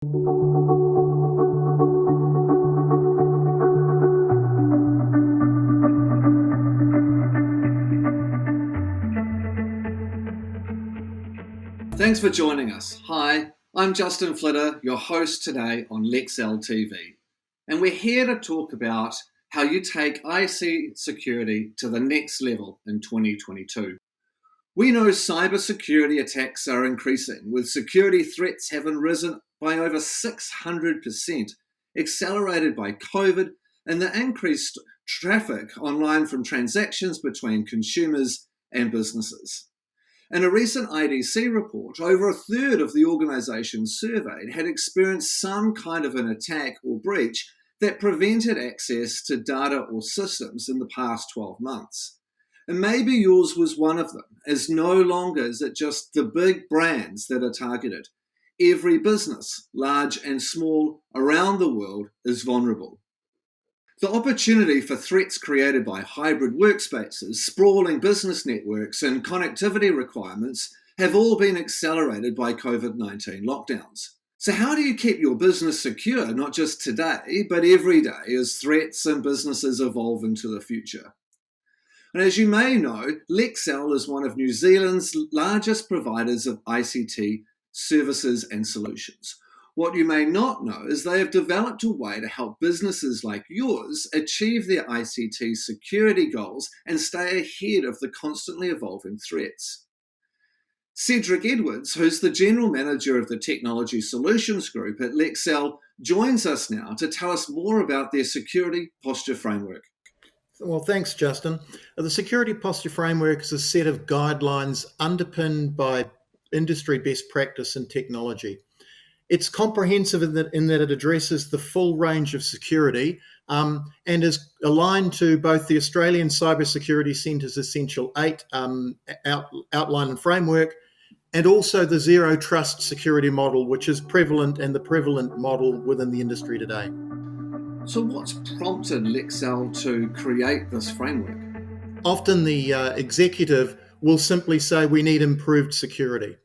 Thanks for joining us. Hi, I'm Justin Flitter, your host today on Lexel TV. And we're here to talk about how you take IC security to the next level in 2022. We know cybersecurity attacks are increasing, with security threats having risen by over 600%, accelerated by COVID and the increased traffic online from transactions between consumers and businesses. In a recent IDC report, over a third of the organisations surveyed had experienced some kind of an attack or breach that prevented access to data or systems in the past 12 months. And maybe yours was one of them, as no longer is it just the big brands that are targeted. Every business, large and small, around the world is vulnerable. The opportunity for threats created by hybrid workspaces, sprawling business networks, and connectivity requirements have all been accelerated by COVID-19 lockdowns. So how do you keep your business secure, not just today, but every day as threats and businesses evolve into the future? And as you may know, Lexel is one of New Zealand's largest providers of ICT services and solutions. What you may not know is they have developed a way to help businesses like yours achieve their ICT security goals and stay ahead of the constantly evolving threats. Cedric Edwards, who's the General Manager of the Technology Solutions Group at Lexel, joins us now to tell us more about their security posture framework. Well, thanks, Justin. The Security Posture Framework is a set of guidelines underpinned by industry best practice and technology. It's comprehensive in that it addresses the full range of security and is aligned to both the Australian Cybersecurity Centre's Essential 8 outline and framework, and also the Zero Trust security model, which is prevalent and the prevalent model within the industry today. So what's prompted Lexel to create this framework? Often the executive will simply say, we need improved security.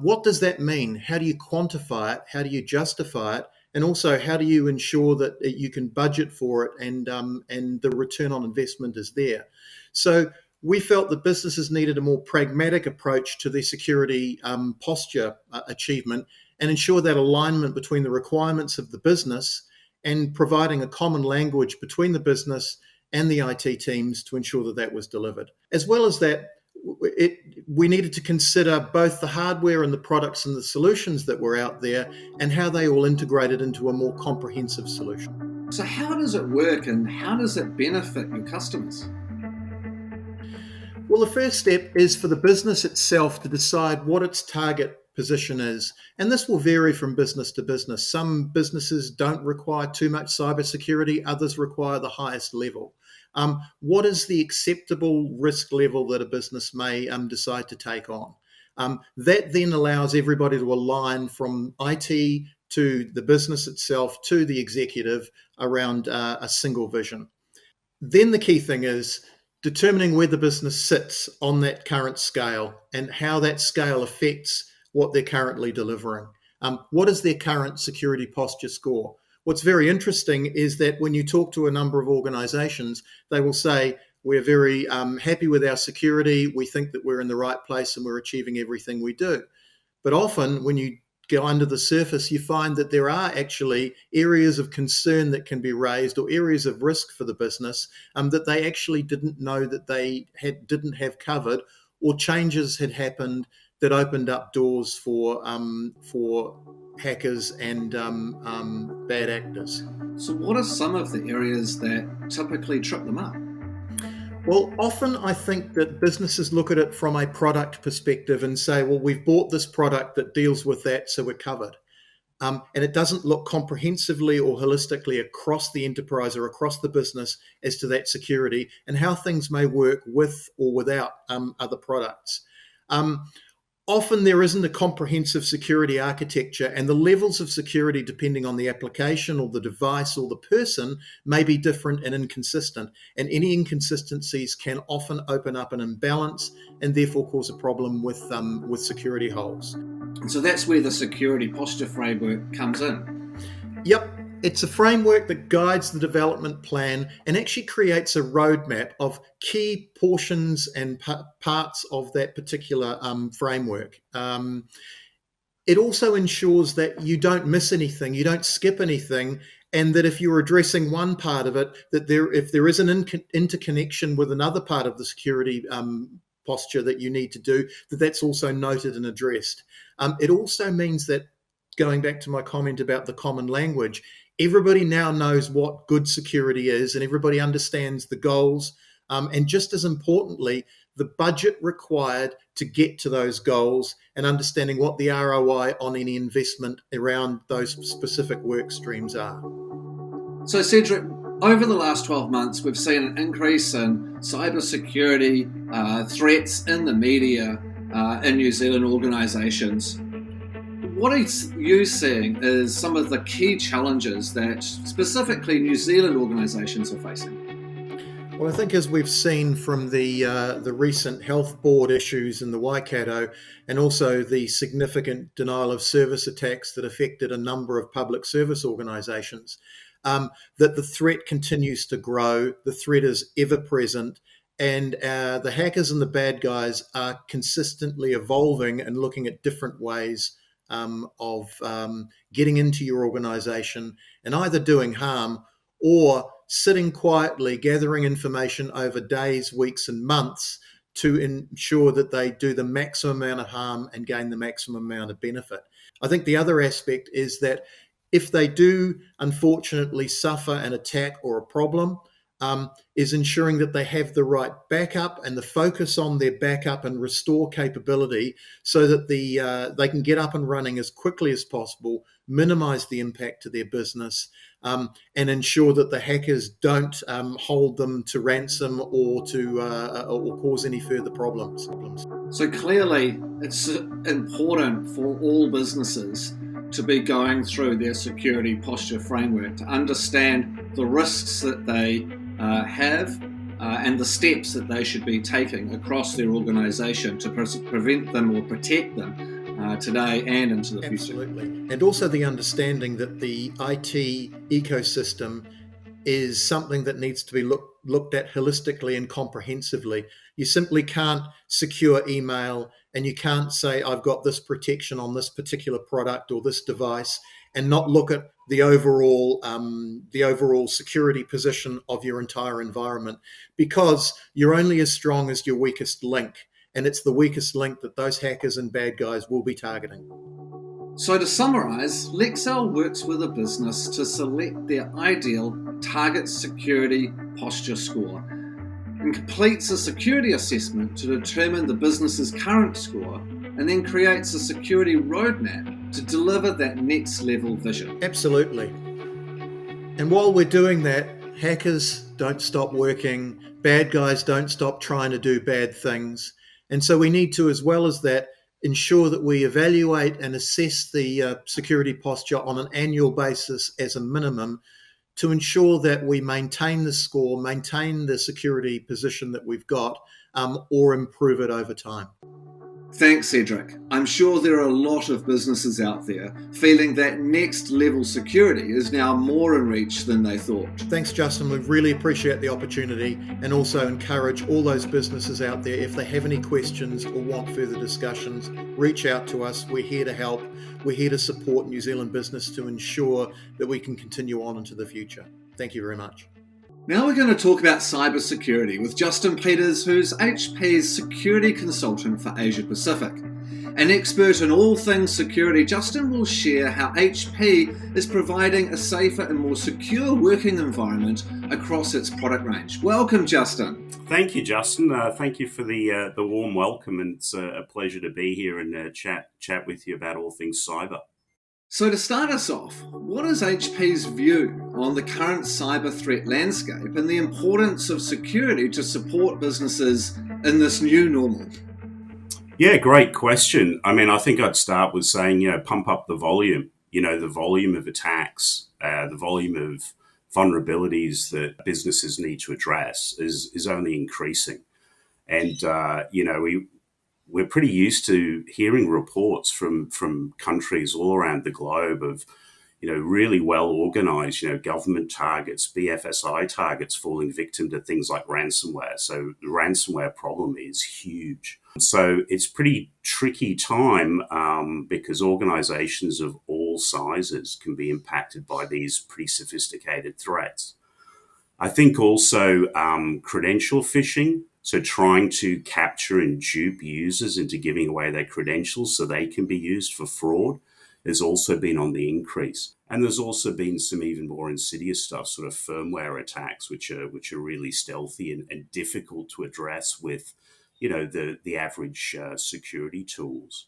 What does that mean? How do you quantify it? How do you justify it? And also, how do you ensure that you can budget for it and the return on investment is there? So we felt that businesses needed a more pragmatic approach to their security posture achievement and ensure that alignment between the requirements of the business and providing a common language between the business and the IT teams to ensure that that was delivered. As well as that, we needed to consider both the hardware and the products and the solutions that were out there and how they all integrated into a more comprehensive solution. So how does it work and how does it benefit your customers? Well, the first step is for the business itself to decide what its target position is. And this will vary from business to business. Some businesses don't require too much cybersecurity, others require the highest level. What is the acceptable risk level that a business may decide to take on? That then allows everybody to align from IT to the business itself to the executive around a single vision. Then the key thing is determining where the business sits on that current scale and how that scale affects what they're currently delivering. What is their current security posture score? What's very interesting is that when you talk to a number of organizations, they will say, we're very happy with our security, we think that we're in the right place and we're achieving everything we do. But often when you go under the surface, you find that there are actually areas of concern that can be raised or areas of risk for the business that they actually didn't know that they didn't have covered, or changes had happened that opened up doors for hackers and bad actors. So what are some of the areas that typically trip them up? Well, often I think that businesses look at it from a product perspective and say, well, we've bought this product that deals with that, so we're covered. And it doesn't look comprehensively or holistically across the enterprise or across the business as to that security and how things may work with or without other products. often there isn't a comprehensive security architecture, and the levels of security, depending on the application or the device or the person, may be different and inconsistent. And any inconsistencies can often open up an imbalance and therefore cause a problem with security holes. And so that's where the security posture framework comes in. Yep. It's a framework that guides the development plan and actually creates a roadmap of key portions and parts of that particular framework. It also ensures that you don't miss anything, you don't skip anything, and that if you're addressing one part of it, that if there is an interconnection with another part of the security posture that you need to do, that's also noted and addressed. It also means that, going back to my comment about the common language, everybody now knows what good security is, and everybody understands the goals, and just as importantly, the budget required to get to those goals, and understanding what the ROI on any investment around those specific work streams are. So Cedric, over the last 12 months, we've seen an increase in cybersecurity threats in the media in New Zealand organisations. What are you seeing is some of the key challenges that specifically New Zealand organisations are facing? Well, I think as we've seen from the recent health board issues in the Waikato, and also the significant denial of service attacks that affected a number of public service organisations, that the threat continues to grow, the threat is ever present, and the hackers and the bad guys are consistently evolving and looking at different ways of getting into your organization and either doing harm or sitting quietly, gathering information over days, weeks, and months to ensure that they do the maximum amount of harm and gain the maximum amount of benefit. I think the other aspect is that if they do unfortunately suffer an attack or a problem, is ensuring that they have the right backup and the focus on their backup and restore capability so that they can get up and running as quickly as possible, minimize the impact to their business, and ensure that the hackers don't hold them to ransom or cause any further problems. So clearly, it's important for all businesses to be going through their security posture framework to understand the risks that they have and the steps that they should be taking across their organisation to prevent them or protect them today and into the future. Absolutely. And also the understanding that the IT ecosystem is something that needs to be looked at holistically and comprehensively. You simply can't secure email and you can't say, I've got this protection on this particular product or this device, and not look at the overall security position of your entire environment, because you're only as strong as your weakest link, and it's the weakest link that those hackers and bad guys will be targeting. So to summarise, Lexel works with a business to select their ideal target security posture score and completes a security assessment to determine the business's current score, and then creates a security roadmap to deliver that next level vision. Absolutely. And while we're doing that, hackers don't stop working, bad guys don't stop trying to do bad things. And so we need to, as well as that, ensure that we evaluate and assess the security posture on an annual basis as a minimum, to ensure that we maintain the score, maintain the security position that we've got, or improve it over time. Thanks, Cedric. I'm sure there are a lot of businesses out there feeling that next level security is now more in reach than they thought. Thanks, Justin. We really appreciate the opportunity, and also encourage all those businesses out there, if they have any questions or want further discussions, reach out to us. We're here to help. We're here to support New Zealand business to ensure that we can continue on into the future. Thank you very much. Now we're going to talk about cybersecurity with Justin Peters, who's HP's security consultant for Asia Pacific. An expert in all things security, Justin will share how HP is providing a safer and more secure working environment across its product range. Welcome, Justin. Thank you, Justin. Thank you for the warm welcome, and it's a pleasure to be here and chat with you about all things cyber. So to start us off, what is HP's view on the current cyber threat landscape and the importance of security to support businesses in this new normal? Yeah, great question. I mean, I think I'd start with saying, pump up the volume. The volume of attacks, the volume of vulnerabilities that businesses need to address is only increasing. And, we're pretty used to hearing reports from countries all around the globe of really well organized, government targets, BFSI targets falling victim to things like ransomware. So the ransomware problem is huge. So it's pretty tricky time because organizations of all sizes can be impacted by these pretty sophisticated threats. I think also credential phishing, so trying to capture and dupe users into giving away their credentials so they can be used for fraud, has also been on the increase. And there's also been some even more insidious stuff, sort of firmware attacks, which are really stealthy and difficult to address with, the average security tools.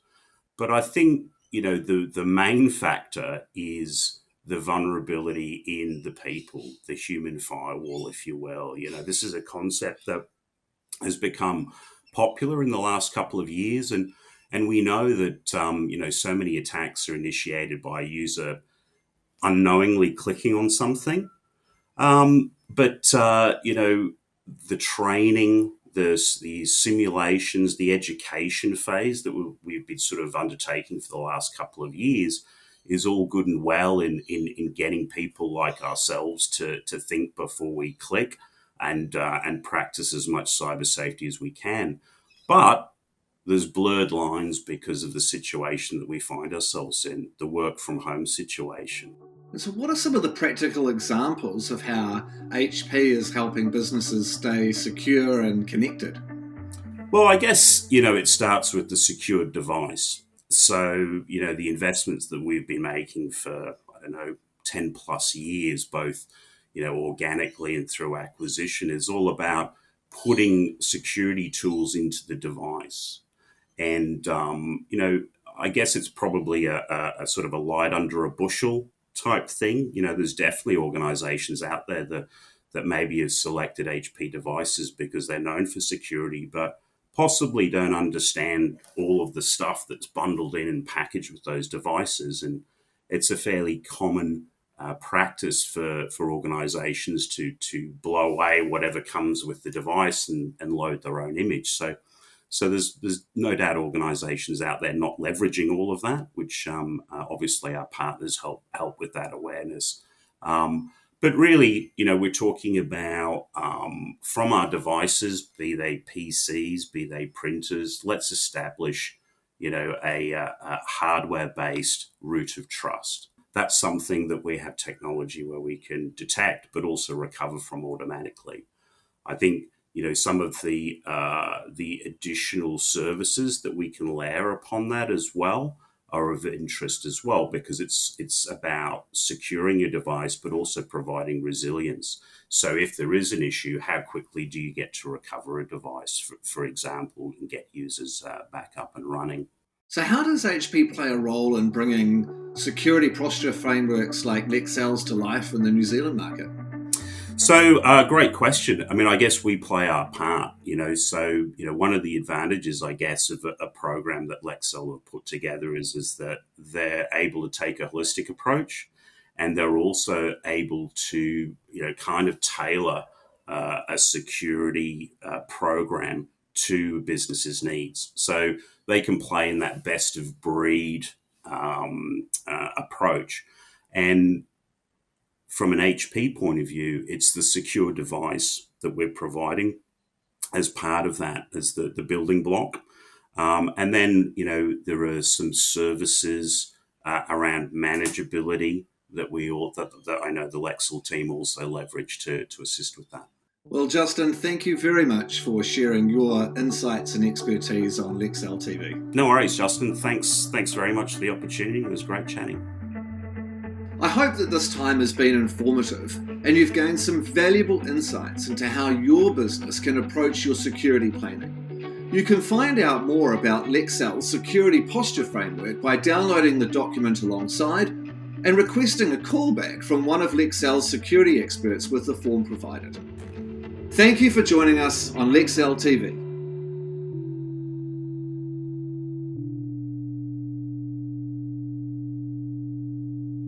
But I think, the main factor is the vulnerability in the people, the human firewall, if you will. This is a concept that has become popular in the last couple of years, and we know that so many attacks are initiated by a user unknowingly clicking on something. But the training, the simulations, the education phase that we've been sort of undertaking for the last couple of years is all good and well in getting people like ourselves to think before we click and practice as much cyber safety as we can. But there's blurred lines because of the situation that we find ourselves in, the work from home situation. And so what are some of the practical examples of how HP is helping businesses stay secure and connected? Well, I guess, it starts with the secured device. So, the investments that we've been making for, 10 plus years, both, organically and through acquisition, is all about putting security tools into the device. And, I guess it's probably a sort of a light under a bushel type thing. There's definitely organizations out there that maybe have selected HP devices because they're known for security, but possibly don't understand all of the stuff that's bundled in and packaged with those devices. And it's a fairly common practice for organizations to blow away whatever comes with the device and load their own image. So there's no doubt organizations out there not leveraging all of that, which obviously our partners help with that awareness. But really, we're talking about from our devices, be they PCs, be they printers, let's establish, a hardware-based root of trust. That's something that we have technology where we can detect, but also recover from automatically. I think, some of the additional services that we can layer upon that as well are of interest as well, because it's about securing your device, but also providing resilience. So if there is an issue, how quickly do you get to recover a device, for example, and get users back up and running? So how does HP play a role in bringing security posture frameworks like Lexel's to life in the New Zealand market? So, great question. I mean, I guess we play our part, so, one of the advantages, I guess, of a program that Lexel have put together is that they're able to take a holistic approach, and they're also able to, kind of tailor a security program to businesses' needs. So they can play in that best of breed approach. And from an HP point of view, it's the secure device that we're providing as part of that, as the building block. And then, there are some services around manageability that that I know the Lexel team also leverage to assist with that. Well, Justin, thank you very much for sharing your insights and expertise on Lexel TV. No worries, Justin. Thanks very much for the opportunity. It was great chatting. I hope that this time has been informative and you've gained some valuable insights into how your business can approach your security planning. You can find out more about Lexel's Security Posture Framework by downloading the document alongside and requesting a callback from one of Lexel's security experts with the form provided. Thank you for joining us on Lexel TV.